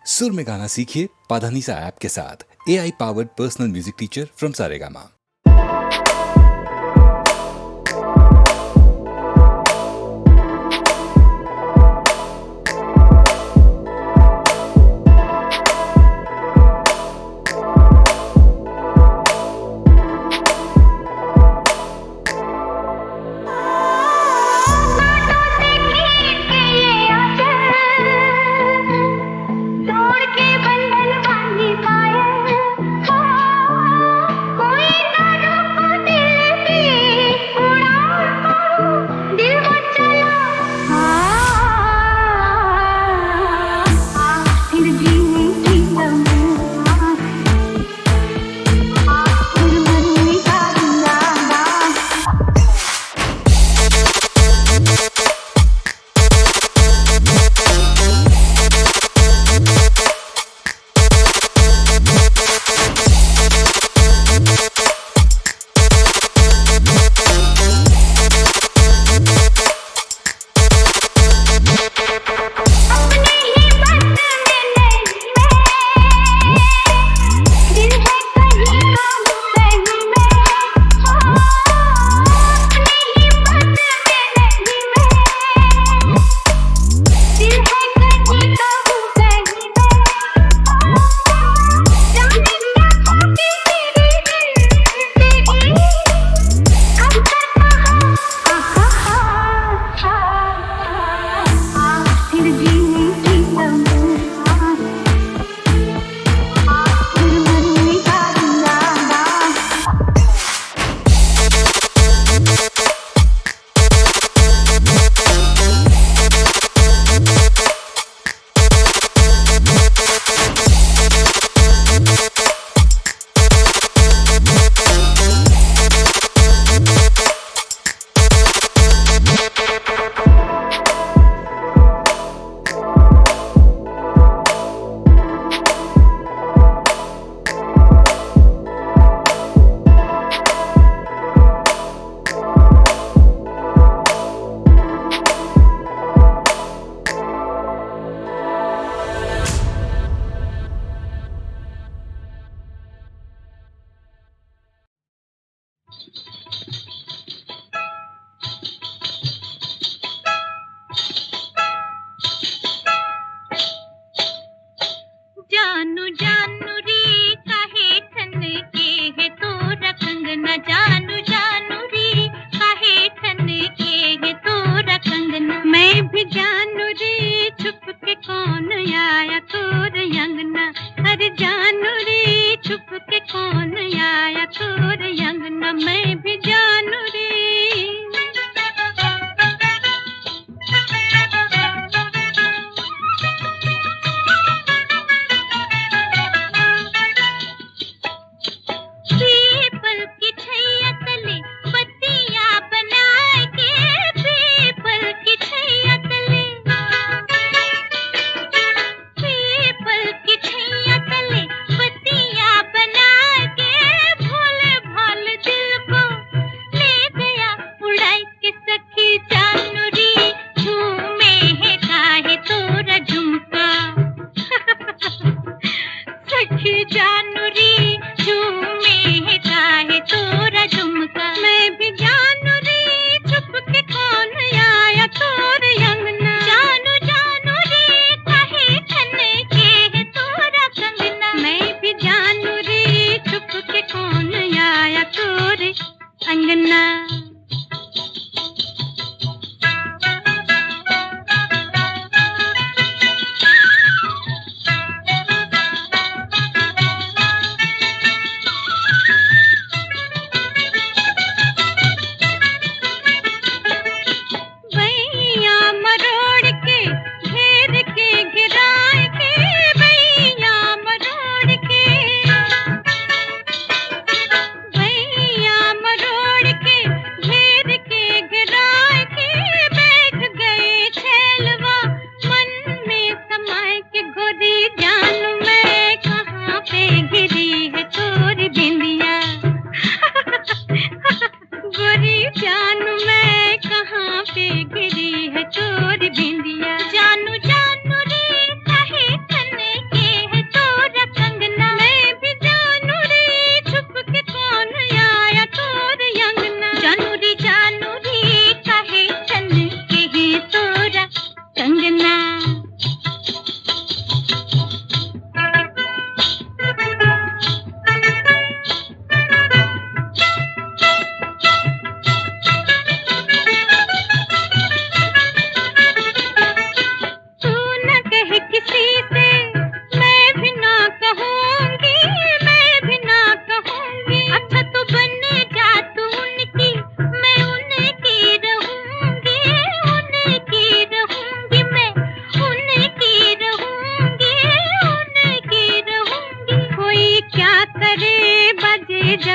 सुर में गाना सीखिए पाधानीसा ऐप के साथ। AI powered personal music teacher from Saregama. जानू जानू रे काहे ठन के है तोरा कंगना, जानू जानू रे काहे ठन के है तोरा कंगना। मैं भी जानू रे छुप के कौन आया तोर अंगना, अरे जानू रे छुप के कौन आया तोर अंगना। मैं भी जानू रे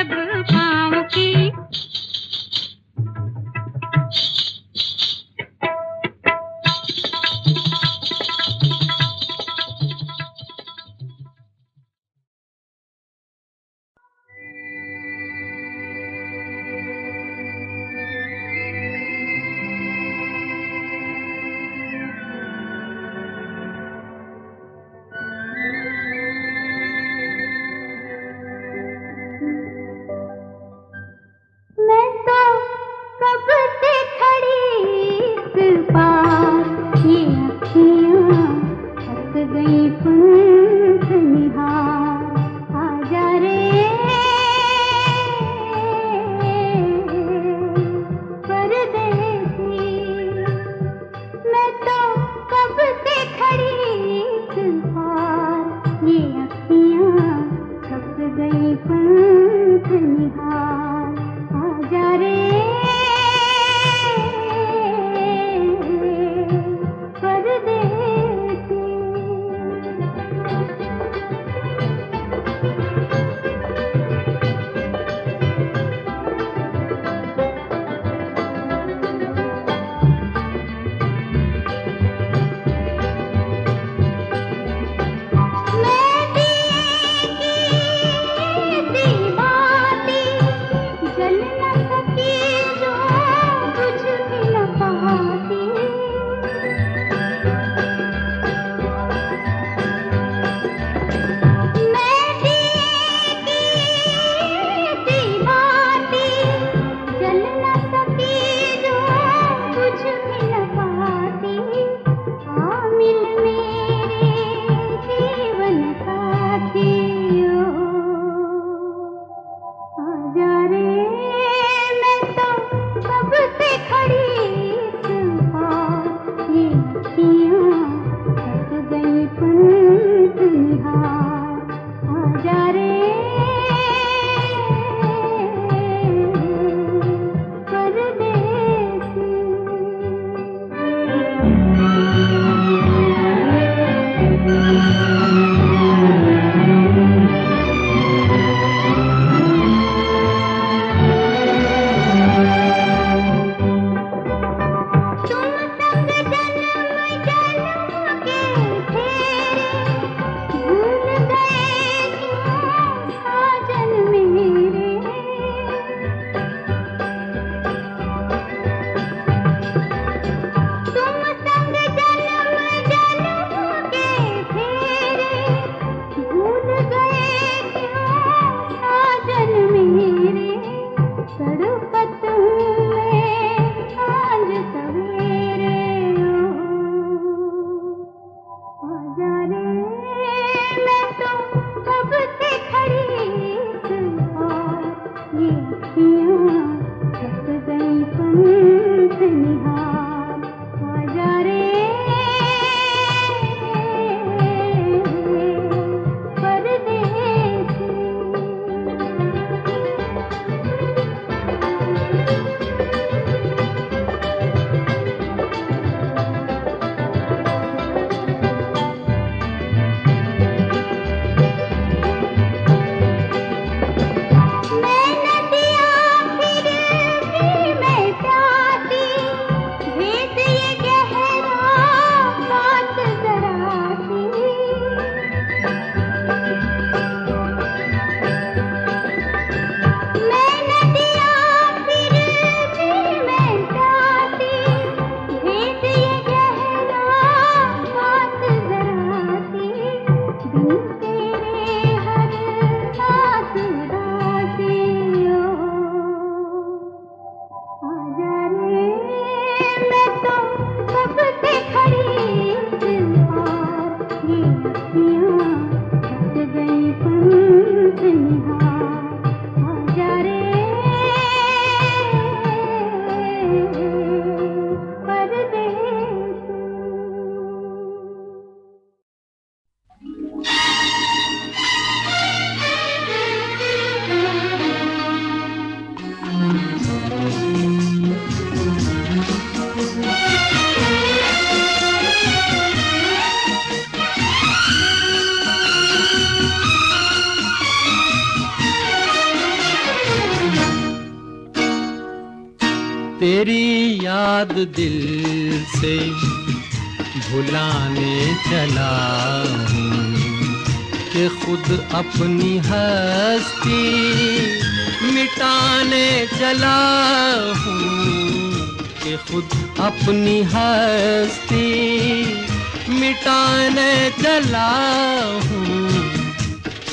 जब पाँव की। मैं तो कब से खड़ी इस पार, ये अखियाँ थक गई पंख निहार। आजा रे परदेसी, मैं तो कब से खड़ी इस पार, ये अखियाँ थक गई पंख निहार। आजा रे तेरी याद दिल से भुलाने चला हूँ कि खुद अपनी हस्ती मिटाने चला हूँ कि खुद अपनी हस्ती मिटाने चला हूँ।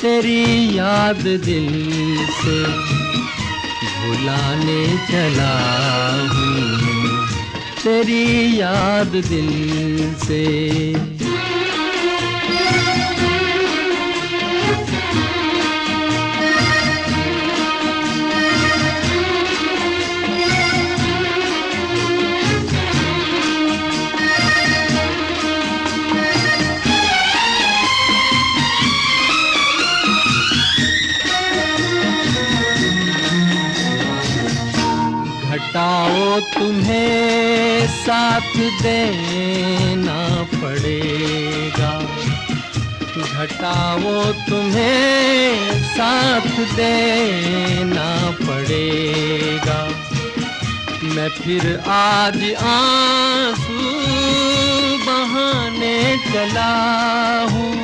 तेरी याद दिल से भुलाने चला हूँ, तेरी याद दिल से। घटाओ तुम्हें साथ देना पड़ेगा, घटाओ तुम्हें साथ देना पड़ेगा। मैं फिर आज आंसू बहाने चला हूँ,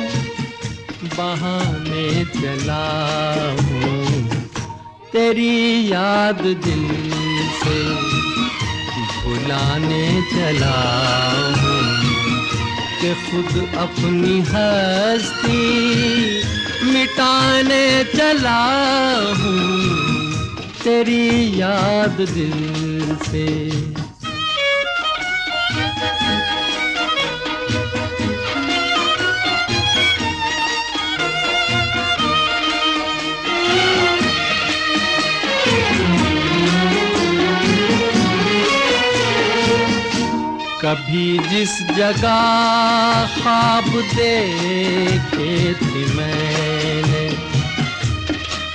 बहाने चला हूँ। तेरी याद दिल से भुलाने चला हूँ कि खुद अपनी हस्ती मिटाने चला हूँ। तेरी याद दिल से। कभी जिस जगह ख्वाब देखे थे मैंने,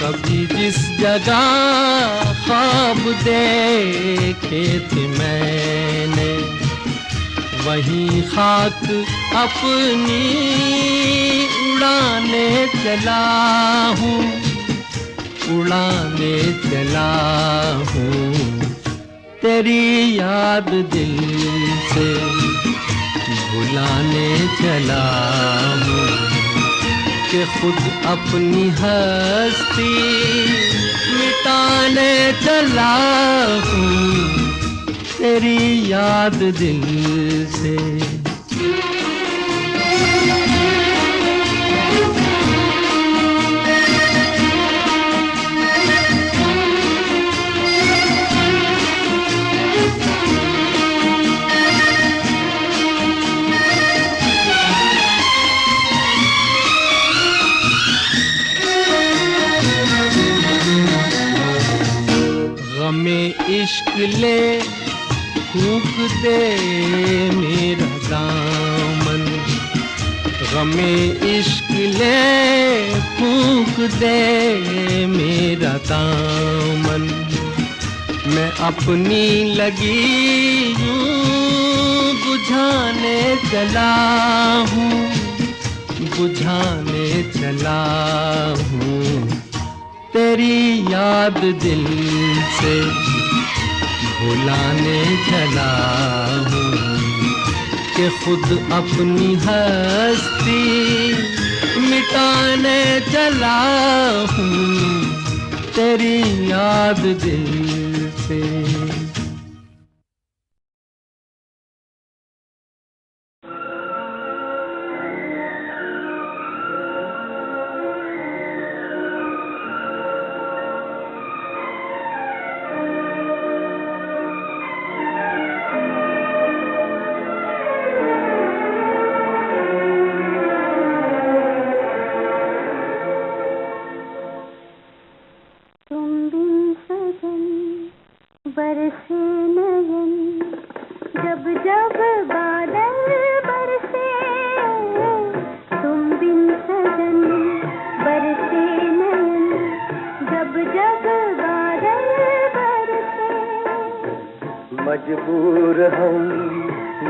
कभी जिस जगह ख्वाब देखे थे मैंने, वहीं खाक अपनी उड़ाने चला हूँ, उड़ाने चला हूँ। तेरी याद दिल से भुलाने चला हूँ कि खुद अपनी हस्ती मिटाने चला हूँ। तेरी याद दिल से। गमे इश्क ले फूंक दे मेरा दामन, गमे इश्क ले फूंक दे मेरा दामन। मैं अपनी लगी यूं बुझाने चला हूँ, बुझाने चला हूँ। तेरी याद दिल से भुलाने चला हूँ कि खुद अपनी हस्ती मिटाने चला हूँ। तेरी याद दिल से। बरसे नयन जब जब बादल बरसे, तुम बिन सजन बरसे नयन जब जब बादल बरसे। मजबूर हम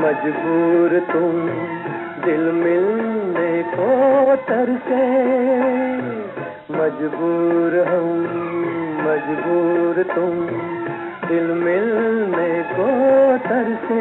मजबूर तुम, दिल मिलने को तरसे। मजबूर हम मजबूर तुम, दिल मिलने को तरसे।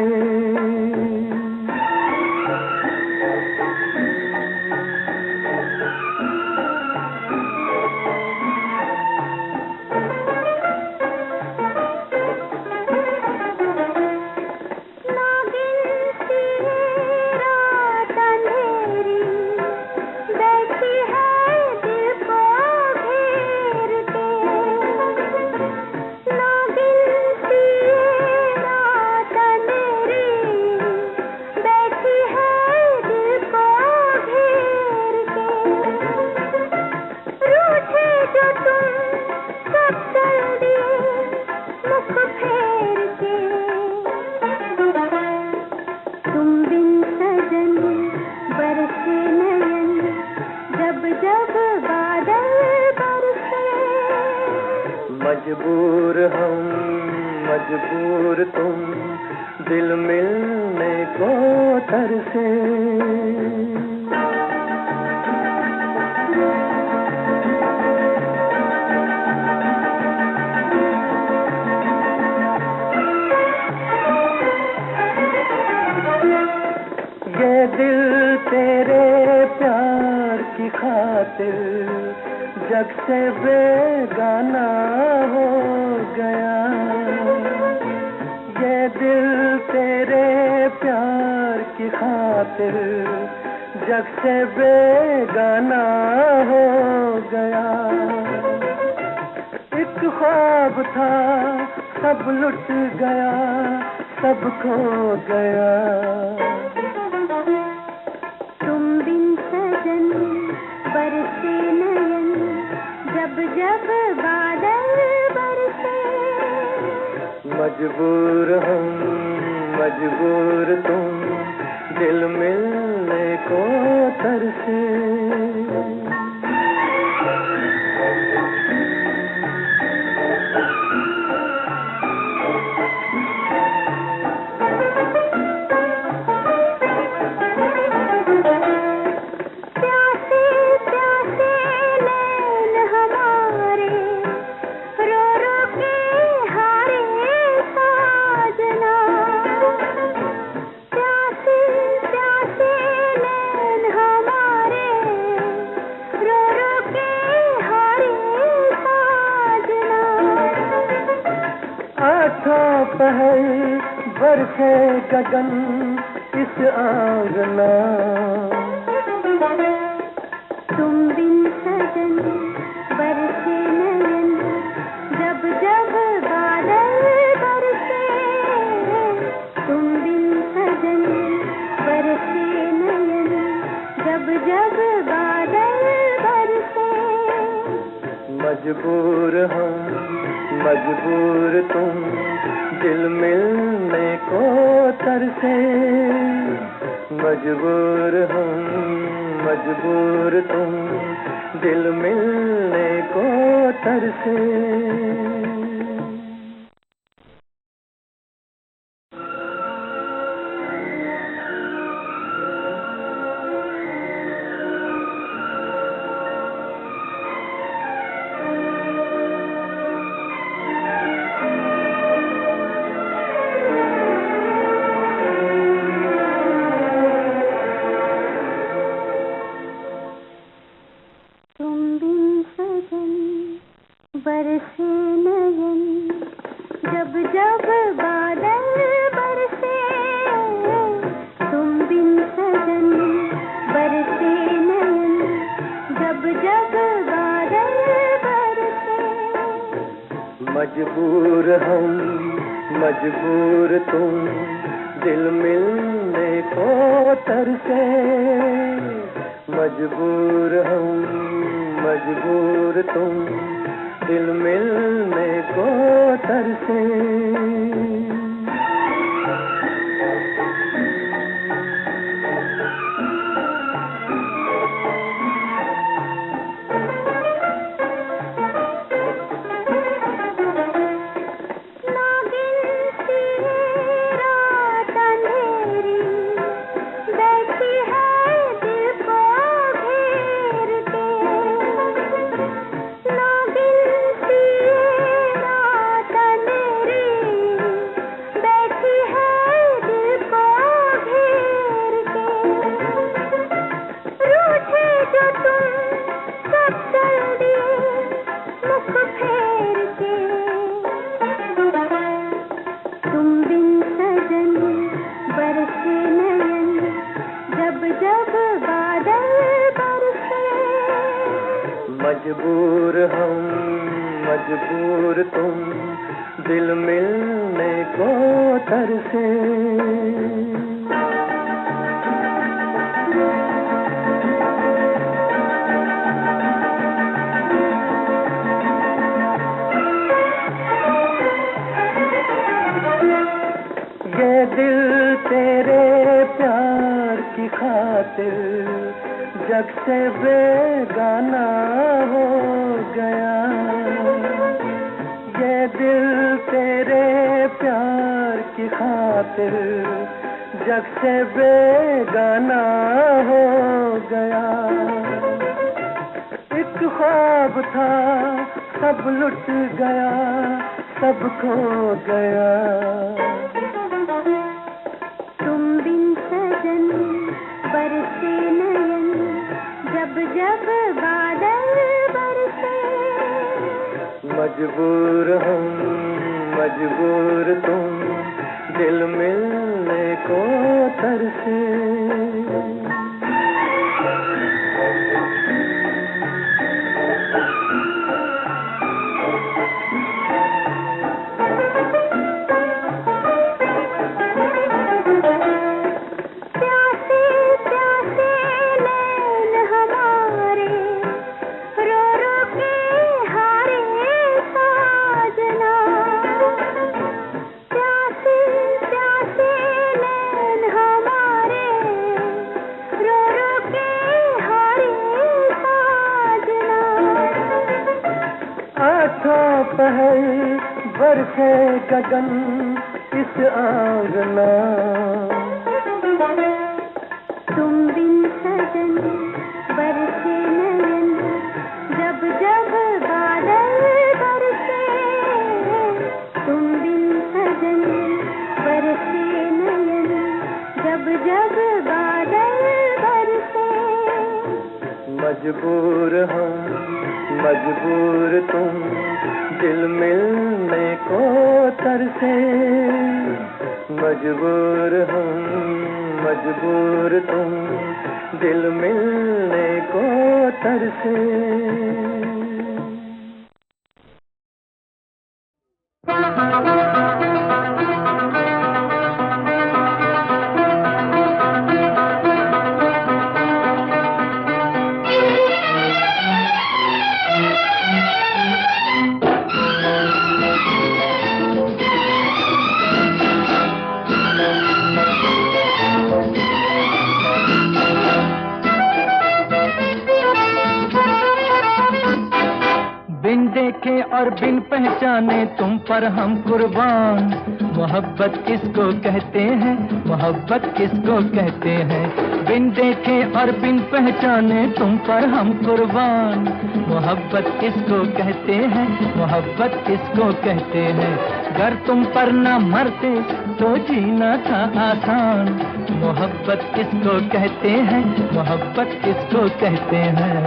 मजबूर हम मजबूर तुम, दिल मिलने को तरसे। ये दिल तेरे प्यार की खातिर जग से बेगाना हो गया। ये दिल तेरे प्यार की खातिर जग से बेगाना हो गया। एक ख्वाब था सब लुट गया, सब खो गया। तुम बिन सजन बरसे नयन, जब जब बादल बरसे। मजबूर हम मजबूर तुम, दिल मिलने को तरसे। पहल बरसे गगन इस आंगना। तुम बिन सजन बरसे नयन, जब जब बादल बरसे। तुम बिन सजन बरसे नयन, जब जब बादल बरसे। मजबूर हम मजबूर तुम, दिल मिलने को तरसे। मजबूर हम मजबूर तुम, दिल मिलने को तरसे। बरसे नयन, जब जब बादल बरसे। तुम बिन सजन बरसे नयन, जब जब बादल बरसे। मजबूर हम मजबूर तुम, दिल मिलने को तरसे। मजबूर हम मजबूर तुम, दिल मिलने को तरसे। मजबूर हम मजबूर तुम, दिल मिलने को तरसे। ये दिल तेरे प्यार की खातिर जग से बेगाना हो गया। ये दिल तेरे प्यार की खातिर जग से बेगाना हो गया। एक ख्वाब था सब लुट गया, सब खो गया। तुम बिन सजन बरसे नयन, जब जब बादल बरसे। मजबूर हम मजबूर तुम, दिल मिलने को तरसे। पहल बरसे गगन इस आंगना। तुम बिन सजन बरसे नयन, जब जब बादल बरसे। तुम बिन सजन बरसे नयन, जब जब बादल बरसे। मजबूर हम मजबूर तुम, दिल मिलने को तरसे। मजबूर हम मजबूर तुम, दिल मिलने को तरसे। देखे और बिन पहचाने तुम पर हम कुर्बान। मोहब्बत किसको कहते हैं, मोहब्बत किसको कहते हैं। बिन देखे और बिन पहचाने तुम पर हम कुर्बान। मोहब्बत किसको कहते हैं, मोहब्बत किसको कहते हैं। अगर तुम पर न मरते तो जीना था आसान। मोहब्बत किसको कहते हैं, मोहब्बत किसको कहते हैं।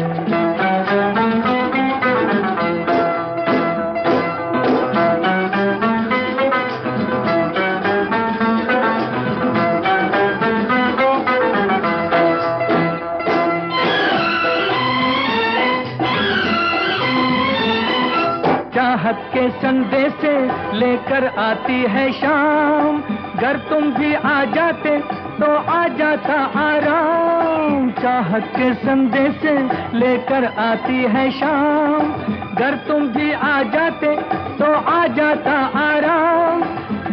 चाहत के संदेश लेकर आती है शाम। अगर तुम भी आ जाते तो आ जाता आराम। चाहत के संदेश लेकर आती है शाम। अगर तुम भी आ जाते तो आ जाता आराम।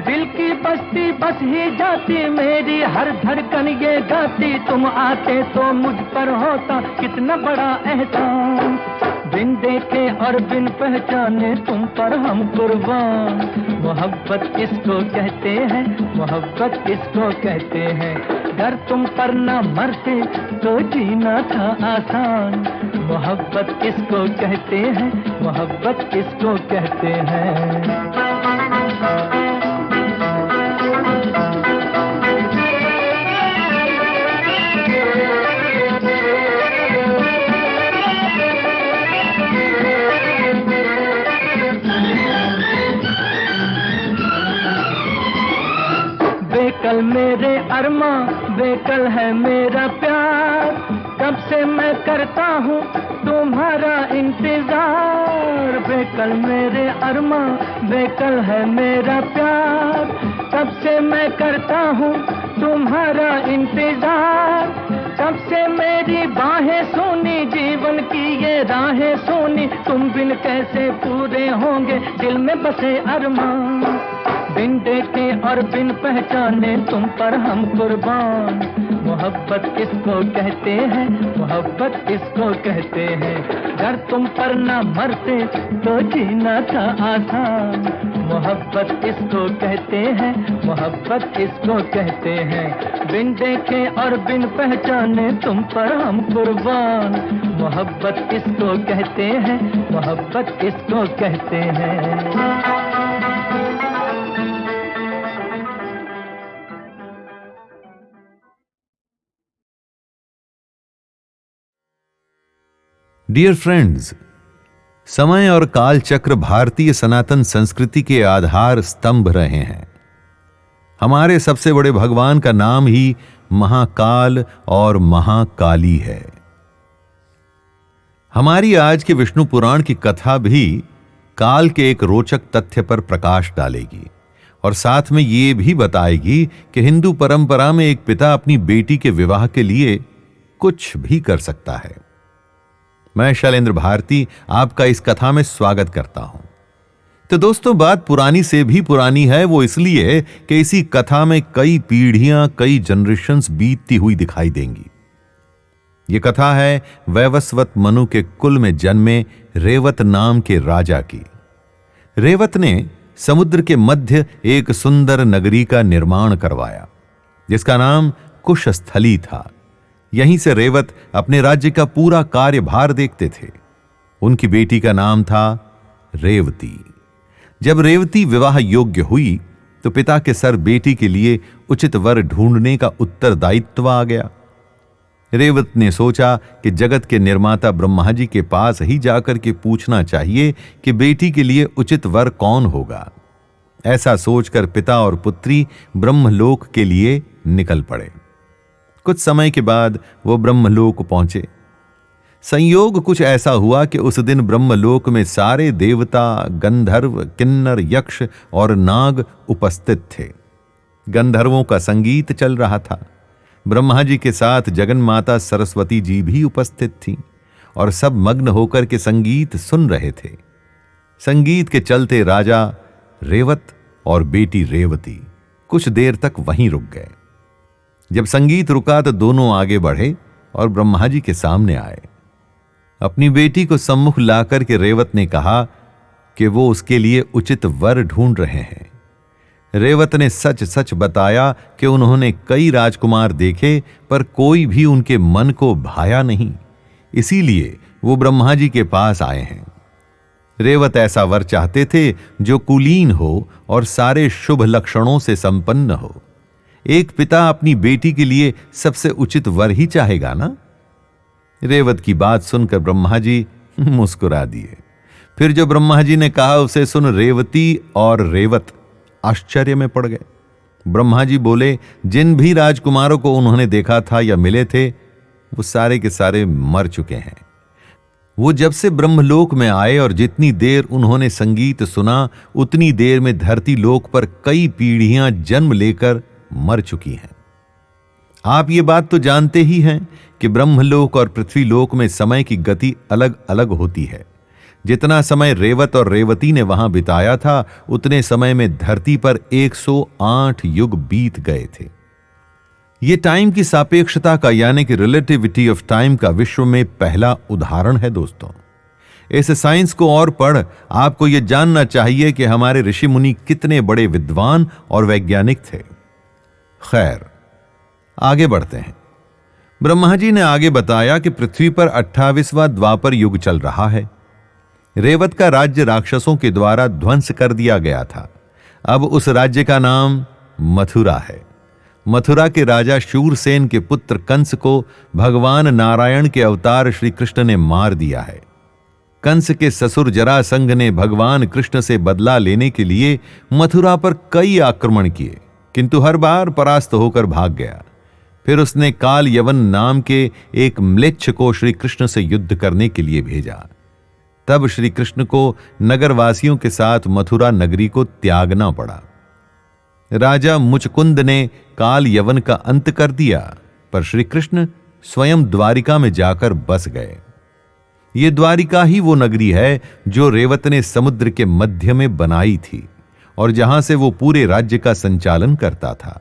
दिल की बस्ती बस ही जाती मेरी, हर धड़कन ये गाती। तुम आते तो मुझ पर होता कितना बड़ा एहसान। बिन देखे और बिन पहचाने तुम पर हम कुर्बान। मोहब्बत किसको कहते हैं, मोहब्बत किसको कहते हैं। अगर तुम पर न मरते तो जीना था आसान। मोहब्बत किसको कहते हैं, मोहब्बत किसको कहते हैं। बेकल मेरे अरमा, बेकल है मेरा प्यार। कब से से मैं करता हूँ तुम्हारा इंतजार, बेकल मेरे अरमा, बेकल है मेरा प्यार। तब से मैं करता हूँ तुम्हारा इंतजार, तब से मेरी बाहें सोनी, जीवन की ये राहें सोनी, तुम बिन कैसे पूरे होंगे दिल में बसे अरमान। बिन देखे और बिन पहचाने तुम पर हम कुर्बान, मोहब्बत इसको कहते हैं, मोहब्बत इसको कहते हैं। अगर तुम पर ना मरते तो जीना था आसान, मोहब्बत इसको कहते हैं, मोहब्बत इसको कहते हैं। बिन देखे और बिन पहचाने तुम पर हम कुर्बान, मोहब्बत इसको कहते हैं, मोहब्बत इसको कहते हैं। डियर फ्रेंड्स, समय और काल चक्र भारतीय सनातन संस्कृति के आधार स्तंभ रहे हैं। हमारे सबसे बड़े भगवान का नाम ही महाकाल और महाकाली है। हमारी आज के विष्णु पुराण की कथा भी काल के एक रोचक तथ्य पर प्रकाश डालेगी और साथ में ये भी बताएगी कि हिंदू परंपरा में एक पिता अपनी बेटी के विवाह के लिए कुछ भी कर सकता है। मैं शैलेंद्र भारती आपका इस कथा में स्वागत करता हूं। तो दोस्तों, बात पुरानी से भी पुरानी है, वो इसलिए कि इसी कथा में कई पीढ़ियां, कई जनरेशंस बीतती हुई दिखाई देंगी। ये कथा है वैवस्वत मनु के कुल में जन्मे रेवत नाम के राजा की। रेवत ने समुद्र के मध्य एक सुंदर नगरी का निर्माण करवाया, जिसका नाम कुशस्थली था। यहीं से रेवत अपने राज्य का पूरा कार्यभार देखते थे। उनकी बेटी का नाम था रेवती। जब रेवती विवाह योग्य हुई तो पिता के सर बेटी के लिए उचित वर ढूंढने का उत्तरदायित्व आ गया। रेवत ने सोचा कि जगत के निर्माता ब्रह्मा जी के पास ही जाकर के पूछना चाहिए कि बेटी के लिए उचित वर कौन होगा। ऐसा सोचकर पिता और पुत्री ब्रह्मलोक के लिए निकल पड़े। कुछ समय के बाद वो ब्रह्मलोक पहुंचे। संयोग कुछ ऐसा हुआ कि उस दिन ब्रह्मलोक में सारे देवता, गंधर्व, किन्नर, यक्ष और नाग उपस्थित थे। गंधर्वों का संगीत चल रहा था। ब्रह्मा जी के साथ जगन माता सरस्वती जी भी उपस्थित थीं और सब मग्न होकर के संगीत सुन रहे थे। संगीत के चलते राजा रेवत और बेटी रेवती कुछ देर तक वहीं रुक गए। जब संगीत रुका तो दोनों आगे बढ़े और ब्रह्मा जी के सामने आए। अपनी बेटी को सम्मुख लाकर के रेवत ने कहा कि वो उसके लिए उचित वर ढूंढ रहे हैं। रेवत ने सच सच बताया कि उन्होंने कई राजकुमार देखे, पर कोई भी उनके मन को भाया नहीं, इसीलिए वो ब्रह्मा जी के पास आए हैं। रेवत ऐसा वर चाहते थे जो कुलीन हो और सारे शुभ लक्षणों से संपन्न हो। एक पिता अपनी बेटी के लिए सबसे उचित वर ही चाहेगा ना। रेवत की बात सुनकर ब्रह्मा जी मुस्कुरा दिए। फिर जो ब्रह्मा जी ने कहा उसे सुन रेवती और रेवत आश्चर्य में पड़ गए। ब्रह्मा जी बोले, जिन भी राजकुमारों को उन्होंने देखा था या मिले थे वो सारे के सारे मर चुके हैं। वो जब से ब्रह्मलोक में आए और जितनी देर उन्होंने संगीत सुना उतनी देर में धरती लोक पर कई पीढ़ियां जन्म लेकर मर चुकी हैं। आप ये बात तो जानते ही हैं कि ब्रह्मलोक और पृथ्वीलोक में समय की गति अलग अलग होती है। जितना समय रेवत और रेवती ने वहां बिताया था उतने समय में धरती पर 108 युग बीत गए थे। यह टाइम की सापेक्षता का यानी कि रिलेटिविटी ऑफ टाइम का विश्व में पहला उदाहरण है। दोस्तों, इस साइंस को और पढ़ आपको यह जानना चाहिए कि हमारे ऋषि मुनि कितने बड़े विद्वान और वैज्ञानिक थे। खैर, आगे बढ़ते हैं। ब्रह्मा जी ने आगे बताया कि पृथ्वी पर 28वां द्वापर युग चल रहा है। रेवत का राज्य राक्षसों के द्वारा ध्वंस कर दिया गया था। अब उस राज्य का नाम मथुरा है। मथुरा के राजा शूरसेन के पुत्र कंस को भगवान नारायण के अवतार श्री कृष्ण ने मार दिया है। कंस के ससुर जरासंध ने भगवान कृष्ण से बदला लेने के लिए मथुरा पर कई आक्रमण किए, किंतु हर बार परास्त होकर भाग गया। फिर उसने काल यवन नाम के एक म्लेच्छ को श्री कृष्ण से युद्ध करने के लिए भेजा। तब श्री कृष्ण को नगरवासियों के साथ मथुरा नगरी को त्यागना पड़ा। राजा मुचकुंद ने काल यवन का अंत कर दिया, पर श्री कृष्ण स्वयं द्वारिका में जाकर बस गए। ये द्वारिका ही वो नगरी है जो रेवत ने समुद्र के मध्य में बनाई थी और जहां से वो पूरे राज्य का संचालन करता था।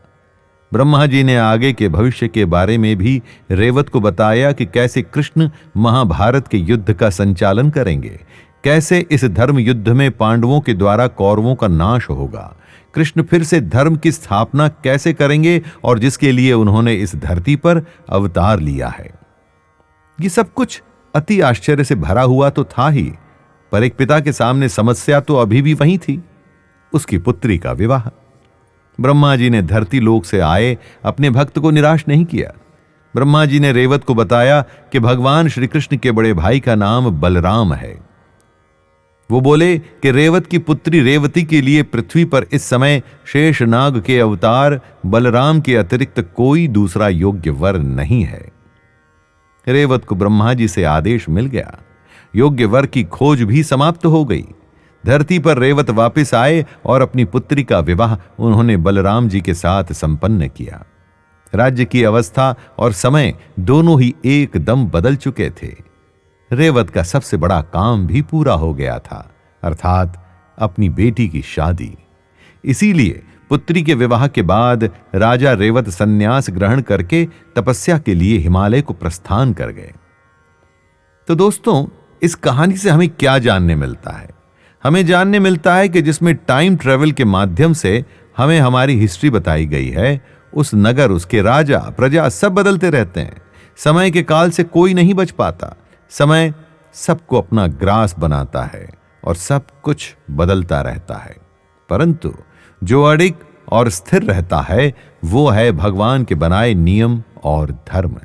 ब्रह्मा जी ने आगे के भविष्य के बारे में भी रेवत को बताया कि कैसे कृष्ण महाभारत के युद्ध का संचालन करेंगे, कैसे इस धर्म युद्ध में पांडवों के द्वारा कौरवों का नाश होगा, कृष्ण फिर से धर्म की स्थापना कैसे करेंगे और जिसके लिए उन्होंने इस धरती पर अवतार लिया है। ये सब कुछ अति आश्चर्य से भरा हुआ तो था ही, पर एक पिता के सामने समस्या तो अभी भी वही थी, उसकी पुत्री का विवाह। ब्रह्मा जी ने धरती लोक से आए अपने भक्त को निराश नहीं किया। ब्रह्मा जी ने रेवत को बताया कि भगवान श्री कृष्ण के बड़े भाई का नाम बलराम है। वो बोले कि रेवत की पुत्री रेवती के लिए पृथ्वी पर इस समय शेषनाग के अवतार बलराम के अतिरिक्त कोई दूसरा योग्य वर नहीं है। रेवत को ब्रह्मा जी से आदेश मिल गया, योग्य वर की खोज भी समाप्त हो गई। धरती पर रेवत वापस आए और अपनी पुत्री का विवाह उन्होंने बलराम जी के साथ संपन्न किया। राज्य की अवस्था और समय दोनों ही एकदम बदल चुके थे। रेवत का सबसे बड़ा काम भी पूरा हो गया था, अर्थात अपनी बेटी की शादी। इसीलिए पुत्री के विवाह के बाद राजा रेवत संन्यास ग्रहण करके तपस्या के लिए हिमालय को प्रस्थान कर गए। तो दोस्तों, इस कहानी से हमें क्या जानने मिलता है? हमें जानने मिलता है कि जिसमें टाइम ट्रेवल के माध्यम से हमें हमारी हिस्ट्री बताई गई है, उस नगर, उसके राजा, प्रजा सब बदलते रहते हैं। समय के काल से कोई नहीं बच पाता। समय सबको अपना ग्रास बनाता है और सब कुछ बदलता रहता है, परंतु जो अडिग और स्थिर रहता है वो है भगवान के बनाए नियम और धर्म।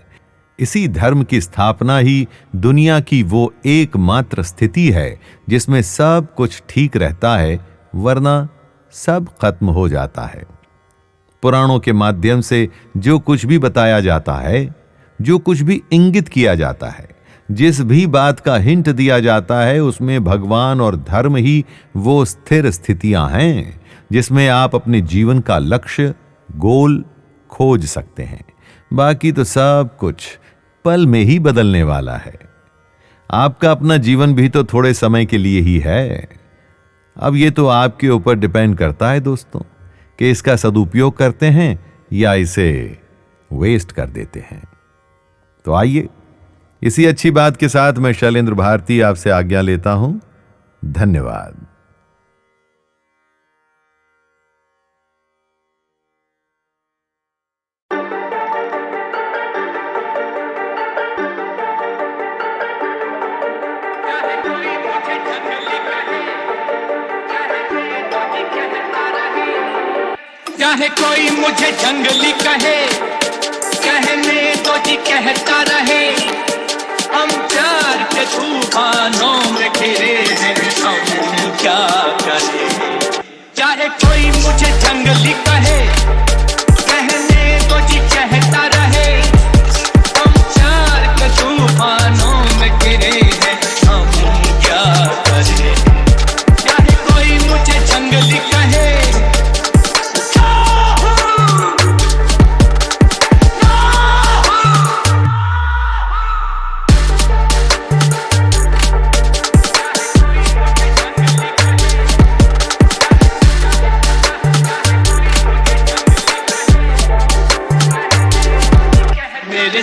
इसी धर्म की स्थापना ही दुनिया की वो एकमात्र स्थिति है जिसमें सब कुछ ठीक रहता है, वरना सब खत्म हो जाता है। पुराणों के माध्यम से जो कुछ भी बताया जाता है, जो कुछ भी इंगित किया जाता है, जिस भी बात का हिंट दिया जाता है, उसमें भगवान और धर्म ही वो स्थिर स्थितियां हैं जिसमें आप अपने जीवन का लक्ष्य, गोल खोज सकते हैं। बाकी तो सब कुछ पल में ही बदलने वाला है। आपका अपना जीवन भी तो थोड़े समय के लिए ही है। अब ये तो आपके ऊपर डिपेंड करता है दोस्तों कि इसका सदुपयोग करते हैं या इसे वेस्ट कर देते हैं। तो आइए, इसी अच्छी बात के साथ मैं शैलेंद्र भारती आपसे आज्ञा लेता हूं। धन्यवाद। चाहे कोई मुझे जंगली कहे, कहने तो जी कहता रहे, हम प्यार के तूफानों में घिरे हैं, हम क्या करें। चाहे कोई मुझे जंगली कहे, कहने तो जी कहता रहे, हम प्यार के तूफानों में घिरे हैं, हम क्या करें। चाहे कोई मुझे जंगली कहे,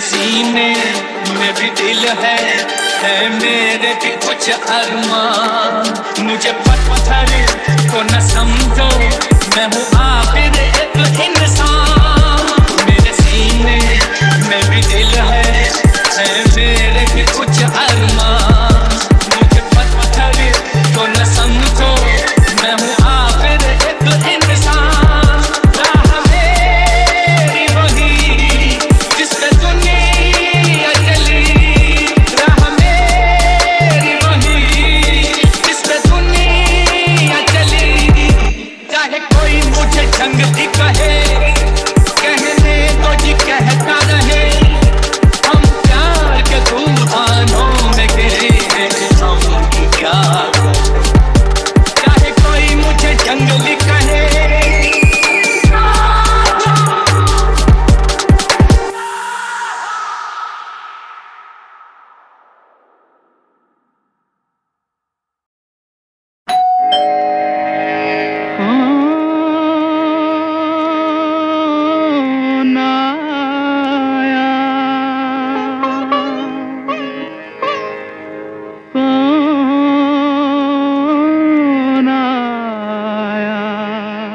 सीने में भी दिल है मेरे भी कुछ अरमान। मुझे पत्थर को न समझो, मैं हूँ आखिर एक इंसान। मेरे सीने में भी दिल है मेरे भी कुछ अरमान। मुझे पत्थर को न समझो, मैं हूँ आखिर एक इंसान। जंगली कहे,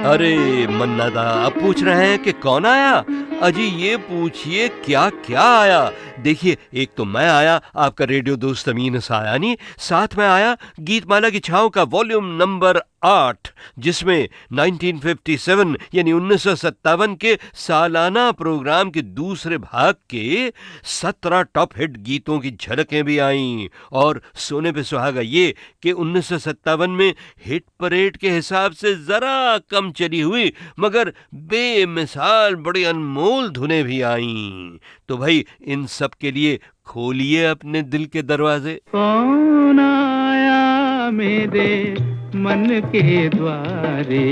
अरे मन्ना दा, अब पूछ रहे हैं कि कौन आया? अजी ये पूछिए क्या क्या आया। देखिए, एक तो मैं आया, आपका रेडियो दोस्त अमीन सायानी, साथ में आया गीतमाला की छाँव का वॉल्यूम नंबर 8, जिसमें 1957 यानी 1957 के सालाना प्रोग्राम के दूसरे भाग के 17 टॉप हिट गीतों की झलकें भी आईं। और सोने पे सुहागा ये कि 1957 में हिट परेड के हिसाब से जरा कम चली हुई मगर बेमिसाल बड़ी अनमोल धुनें भी आईं। तो भाई इन सब के लिए खोलिए अपने दिल के दरवाजे। कौन आया मेरे मन के द्वारे,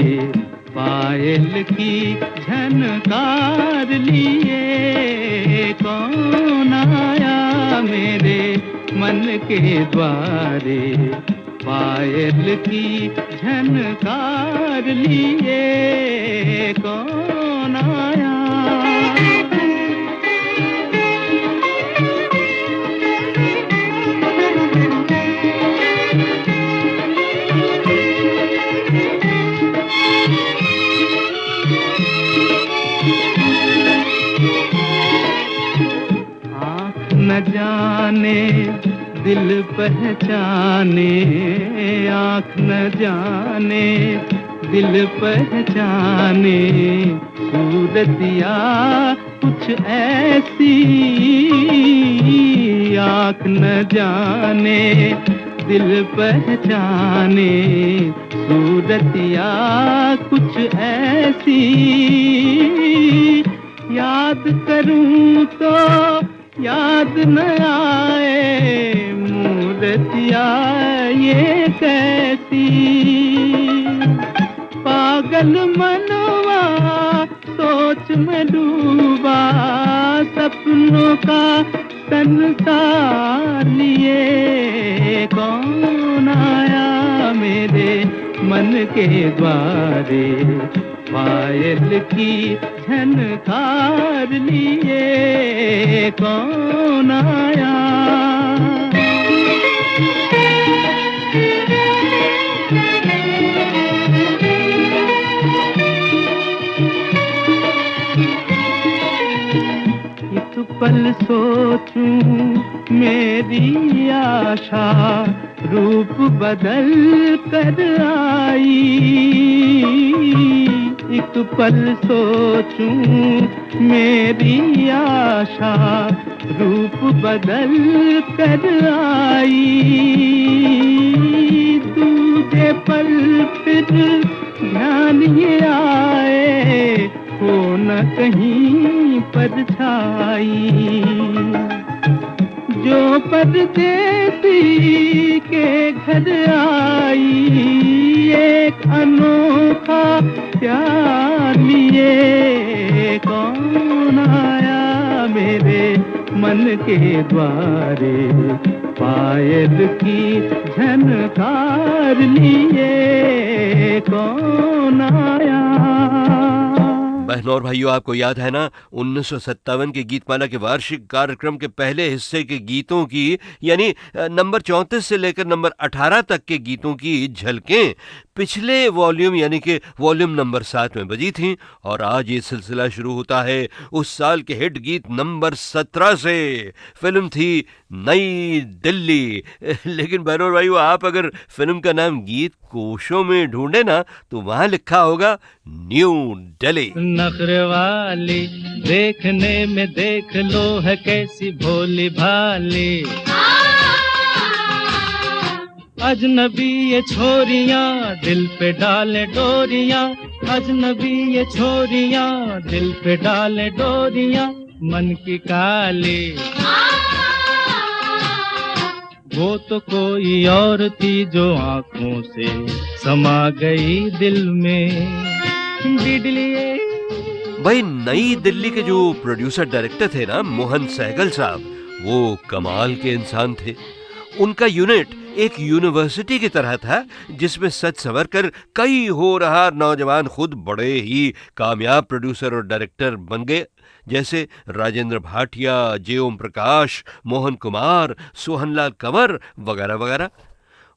पायल की झनकार लिए। कौन आया मेरे मन के द्वारे, पायल की झनकार लिए। कौन आया? न जाने दिल पहचाने, आँख न जाने दिल पहचाने, सूरतिया कुछ ऐसी। आँख न जाने दिल पहचाने, सूरतिया कुछ ऐसी। याद करूं तो याद न आए, मूरतिया ये कैसी। पागल मनवा सोच में डूबा, सपनों का संसार लिए। कौन आया मेरे मन के द्वारे, पायल की झनकार लिए। कौन आया? एक पल सोचूं मेरी आशा, रूप बदल कर आई। एक पल सोचूं मेरी आशा, रूप बदल कर आई। दूजे पल फिर ध्यान ये आए, हो न कहीं परछाई। जो परदेसी के घर आई, एक अनोखा प्यार लिए। कौन आया मेरे मन के द्वारे, पायल की झनकार लिए। कौन आया? बहनों और भाइयों, आपको याद है ना 1957 के गीतमाला के वार्षिक कार्यक्रम के पहले हिस्से के गीतों की, यानी नंबर 34 से लेकर नंबर 18 तक के गीतों की झलकें पिछले वॉल्यूम यानी कि वॉल्यूम नंबर 7 में बजी थीं। और आज ये सिलसिला शुरू होता है उस साल के हिट गीत नंबर 17 से। फिल्म थी नई दिल्ली। लेकिन बहनों और भाइयों, आप अगर फिल्म का नाम गीत कोशों में ढूंढे ना तो वहां लिखा होगा न्यू दिल्ली। नखरे वाली देखने में देख लो है कैसी भोली भाली, अजनबी ये छोरियां दिल पे डाले डोरियां। अजनबी ये छोरियां दिल पे डाले डोरियां, मन की काली वो तो कोई और थी जो आंखों से समा गई दिल में। भाई नई दिल्ली के जो प्रोड्यूसर डायरेक्टर थे ना मोहन सहगल साहब, वो कमाल के इंसान थे। उनका यूनिट एक यूनिवर्सिटी की तरह था जिसमें सच संवर कर कई हो रहा नौजवान खुद बड़े ही कामयाब प्रोड्यूसर और डायरेक्टर बन गए, जैसे राजेंद्र भाटिया, जे ओम प्रकाश, मोहन कुमार, सोहनलाल कंवर वगैरह वगैरह।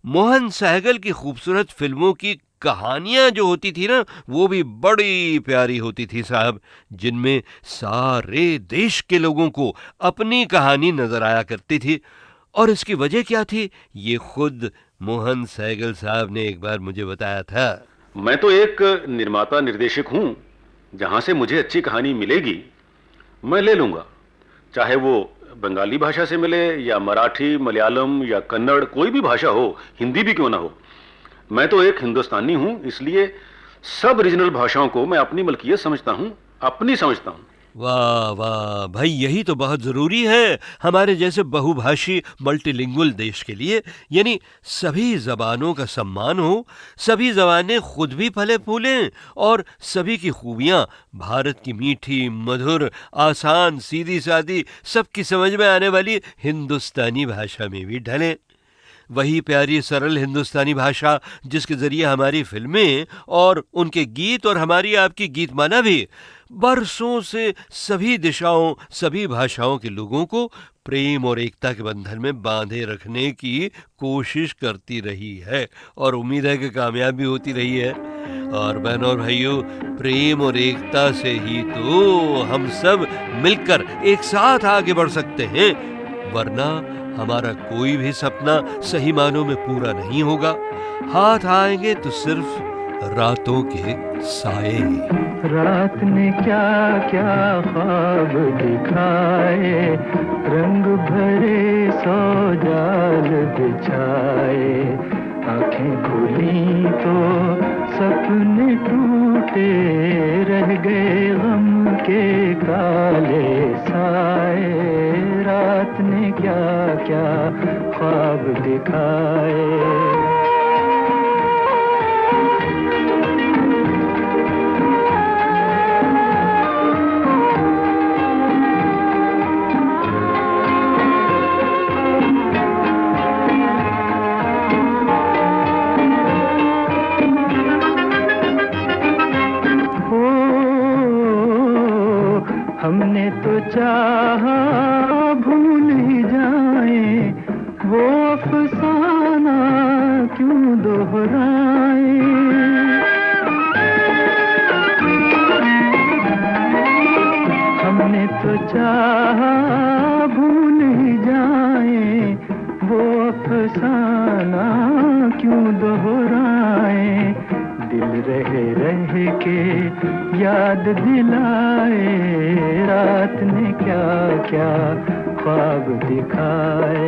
मोहन सहगल की खूबसूरत फिल्मों की कहानियां जो होती थी ना, वो भी बड़ी प्यारी होती थी साहब, जिनमें सारे देश के लोगों को अपनी कहानी नजर आया करती थी। और इसकी वजह क्या थी, ये खुद मोहन सहगल साहब ने एक बार मुझे बताया था। मैं तो एक निर्माता निर्देशक हूं, जहां से मुझे अच्छी कहानी मिलेगी मैं ले लूंगा, चाहे वो बंगाली भाषा से मिले या मराठी, मलयालम या कन्नड़, कोई भी भाषा हो, हिंदी भी क्यों ना हो। मैं तो एक हिंदुस्तानी हूं, इसलिए सब रीजनल भाषाओं को मैं अपनी मलकियत समझता हूं, अपनी समझता हूं। वाह वाह भाई, यही तो बहुत जरूरी है हमारे जैसे बहुभाषी मल्टीलिंगुअल देश के लिए। यानी सभी जबानों का सम्मान हो, सभी जबानें खुद भी फले फूलें और सभी की खूबियां भारत की मीठी, मधुर, आसान, सीधी सादी, सबकी समझ में आने वाली हिंदुस्तानी भाषा में भी ढलें। वही प्यारी सरल हिंदुस्तानी भाषा जिसके जरिए हमारी फिल्में और उनके गीत और हमारी आपकी गीतमाला भी बरसों से सभी दिशाओं, सभी भाषाओं के लोगों को प्रेम और एकता के बंधन में बांधे रखने की कोशिश करती रही है, और उम्मीद है कि कामयाब भी होती रही है। और बहनों और भाइयों, प्रेम और एकता से ही तो हम सब मिलकर एक साथ आगे बढ़ सकते हैं, वरना हमारा कोई भी सपना सही मानों में पूरा नहीं होगा। हाथ आएंगे तो सिर्फ रातों के साए। रात ने क्या क्या ख्वाब दिखाए, रंग भरे सौ जाल बिछाए। आंखें खुली तो सपने टूटे, रह गए गम के काले साए। रात ने क्या क्या ख्वाब दिखाए। हमने तो चाहा भूल ही जाए, वो अफसाना क्यों दोहराए। हमने तो चाहा भूल ही जाए, वो अफसाना क्यों दोहराए। दिल रह के याद दिलाए, रात ने क्या क्या ख्वाब दिखाए।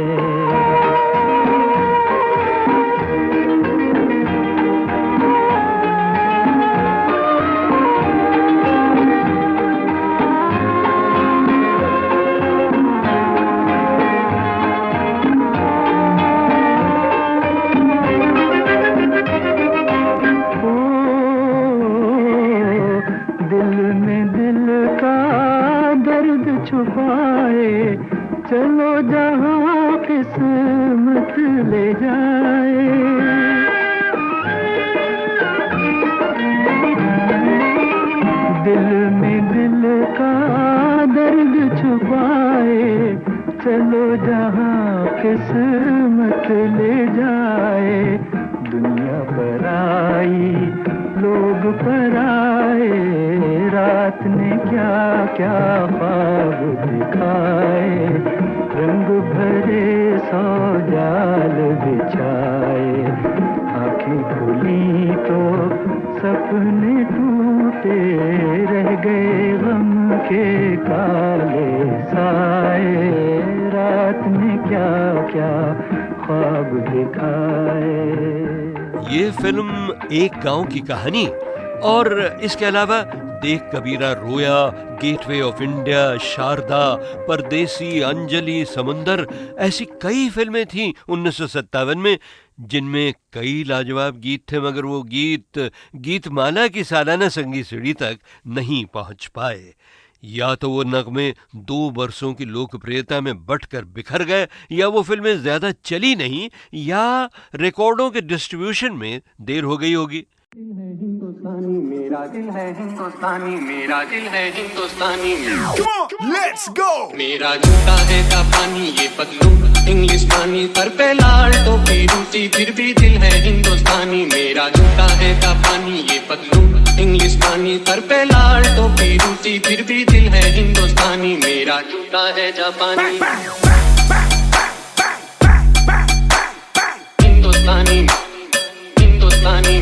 छुपाए चलो जहाँ किस्मत ले जाए। दिल में दिल का दर्द छुपाए, चलो जहाँ किस्मत ले जाए। दुनिया पर आई लोग पर आए, रात ने क्या क्या ख्वाब दिखाए। रंग भरे सौ जाल बिछाए, आंखें खुली तो सपने टूटे, रह गए गम के काले साए। रात ने क्या क्या ख्वाब दिखाए। ये फिल्म एक गांव की कहानी और इसके अलावा देख कबीरा रोया, गेटवे ऑफ इंडिया, शारदा, परदेसी, अंजलि, समुंदर, ऐसी कई फिल्में थीं 1957 में जिनमें कई लाजवाब गीत थे, मगर वो गीतमाला की सालाना संगीत सीढ़ी तक नहीं पहुंच पाए। या तो वो नगमे 2 वर्षों की लोकप्रियता में बंटकर बिखर गए, या वो फिल्में ज्यादा चली नहीं, या रिकॉर्डों के डिस्ट्रीब्यूशन में देर हो गई होगी। हिंदुस्तानी मेरा दिल है, हिंदुस्तानी मेरा दिल है, हिंदुस्तानी Come on, let's go! मेरा जूता है जापानी, ये पतलून इंग्लिस्तानी, सर पे लाल टोपी रूसी, फिर भी दिल है हिंदुस्तानी, मेरा झूठा है जापानी ये पतलू। इंग्लिस्तानी, सर पे लाल टोपी रूसी, फिर भी दिल है हिंदुस्तानी, मेरा झूठा है जापानी। हिंदुस्तानी, हिंदुस्तानी,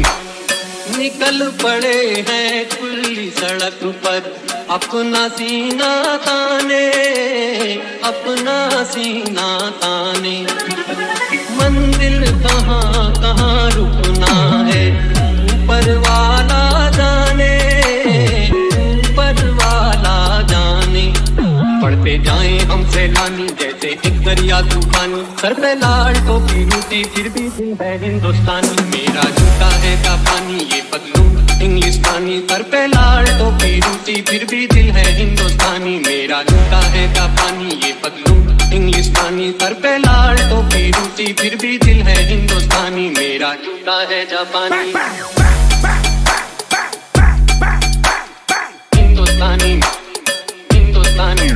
निकल पड़े हैं खुली सड़क पर, अपना सीना ताने, अपना सीना ताने। मंजिल कहाँ कहाँ रुकना है, ऊपर वाला जाने, ऊपर वाला जाने। पढ़ते जाएं हम सैलानी जैसे एक दरिया तूफानी, सर पे लाल टोपी रूसी, फिर भी दिल है हिंदुस्तानी, मेरा झूठा है जापानी ये पतलू। इंग्लिस्तानी, सर पे लाल टोपी रूसी, फिर भी दिल है हिंदुस्तानी, मेरा झूठा है जापानी ये पतलू। इंग्लिस्तानी, सर पे लाल टोपी रूसी, फिर भी दिल है हिंदुस्तानी, मेरा झूठा है जापानी। हिंदुस्तानी, हिंदुस्तानी,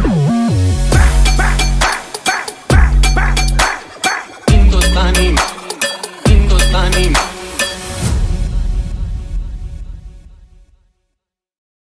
हिंदुस्तानी, हिंदुस्तानी।